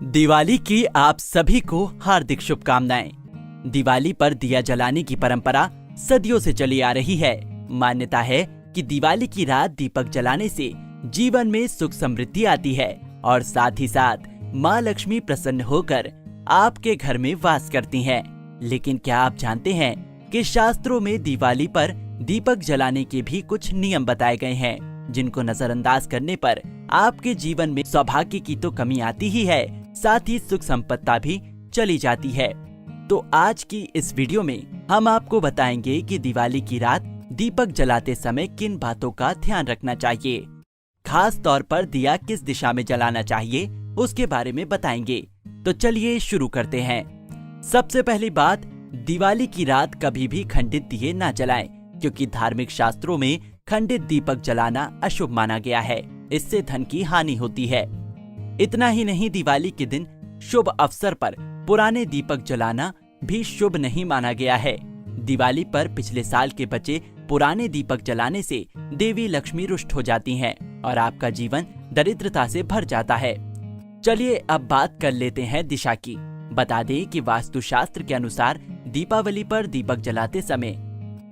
दिवाली की आप सभी को हार्दिक शुभकामनाएं। दिवाली पर दिया जलाने की परंपरा सदियों से चली आ रही है। मान्यता है कि दिवाली की रात दीपक जलाने से जीवन में सुख समृद्धि आती है और साथ ही साथ माँ लक्ष्मी प्रसन्न होकर आपके घर में वास करती हैं। लेकिन क्या आप जानते हैं कि शास्त्रों में दिवाली पर दीपक जलाने के भी कुछ नियम बताए गए हैं, जिनको नजरअंदाज करने पर आपके जीवन में सौभाग्य की तो कमी आती ही है, साथ ही सुख संपत्ति भी चली जाती है। तो आज की इस वीडियो में हम आपको बताएंगे कि दिवाली की रात दीपक जलाते समय किन बातों का ध्यान रखना चाहिए। खास तौर पर दिया किस दिशा में जलाना चाहिए उसके बारे में बताएंगे। तो चलिए शुरू करते हैं। सबसे पहली बात, दिवाली की रात कभी भी खंडित दिए ना जलाएं, क्योंकि धार्मिक शास्त्रों में खंडित दीपक जलाना अशुभ माना गया है। इससे धन की हानि होती है। इतना ही नहीं, दिवाली के दिन शुभ अवसर पर पुराने दीपक जलाना भी शुभ नहीं माना गया है। दिवाली पर पिछले साल के बचे पुराने दीपक जलाने से देवी लक्ष्मी रुष्ट हो जाती हैं और आपका जीवन दरिद्रता से भर जाता है। चलिए अब बात कर लेते हैं दिशा की। बता दें कि वास्तुशास्त्र के अनुसार दीपावली पर दीपक जलाते समय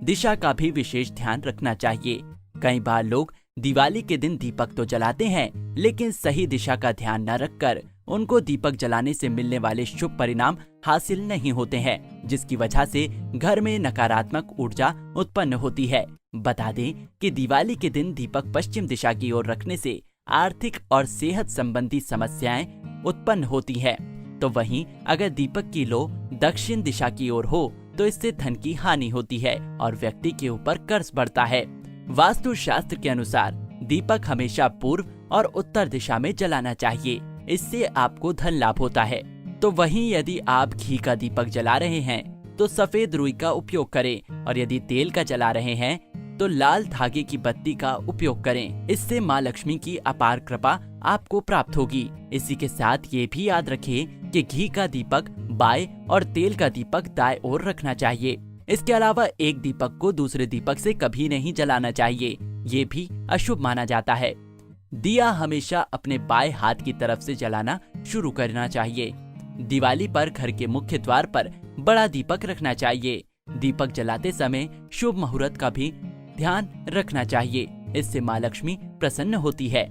दिशा का भी विशेष ध्यान रखना चाहिए। कई बार लोग दिवाली के दिन दीपक तो जलाते हैं, लेकिन सही दिशा का ध्यान न रखकर उनको दीपक जलाने से मिलने वाले शुभ परिणाम हासिल नहीं होते हैं, जिसकी वजह से घर में नकारात्मक ऊर्जा उत्पन्न होती है। बता दें कि दिवाली के दिन दीपक पश्चिम दिशा की ओर रखने से आर्थिक और सेहत संबंधी समस्याएं उत्पन्न होती है। तो वहीं अगर दीपक की लो दक्षिण दिशा की ओर हो तो इससे धन की हानि होती है और व्यक्ति के ऊपर कर्ज बढ़ता है। वास्तु शास्त्र के अनुसार दीपक हमेशा पूर्व और उत्तर दिशा में जलाना चाहिए। इससे आपको धन लाभ होता है। तो वहीं यदि आप घी का दीपक जला रहे हैं तो सफेद रुई का उपयोग करें, और यदि तेल का जला रहे हैं तो लाल धागे की बत्ती का उपयोग करें। इससे माँ लक्ष्मी की अपार कृपा आपको प्राप्त होगी। इसी के साथ ये भी याद रखें कि घी का दीपक बाएं और तेल का दीपक दाएं ओर रखना चाहिए। इसके अलावा एक दीपक को दूसरे दीपक से कभी नहीं जलाना चाहिए, ये भी अशुभ माना जाता है। दिया हमेशा अपने बाएं हाथ की तरफ से जलाना शुरू करना चाहिए। दिवाली पर घर के मुख्य द्वार पर बड़ा दीपक रखना चाहिए। दीपक जलाते समय शुभ मुहूर्त का भी ध्यान रखना चाहिए। इससे माँ लक्ष्मी प्रसन्न होती है।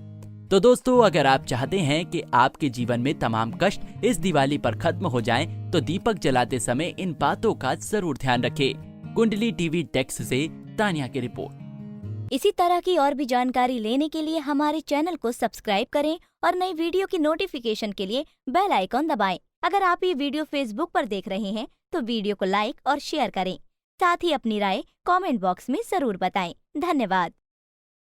तो दोस्तों, अगर आप चाहते हैं कि आपके जीवन में तमाम कष्ट इस दिवाली पर खत्म हो जाएं, तो दीपक जलाते समय इन बातों का जरूर ध्यान रखें। कुंडली टीवी डेस्क से तानिया की रिपोर्ट। इसी तरह की और भी जानकारी लेने के लिए हमारे चैनल को सब्सक्राइब करें और नई वीडियो की नोटिफिकेशन के लिए बेल आइकॉन दबाएं। अगर आप ये वीडियो फेसबुक पर देख रहे हैं तो वीडियो को लाइक और शेयर करें। साथ ही अपनी राय कमेंट बॉक्स में जरूर बताएं। धन्यवाद।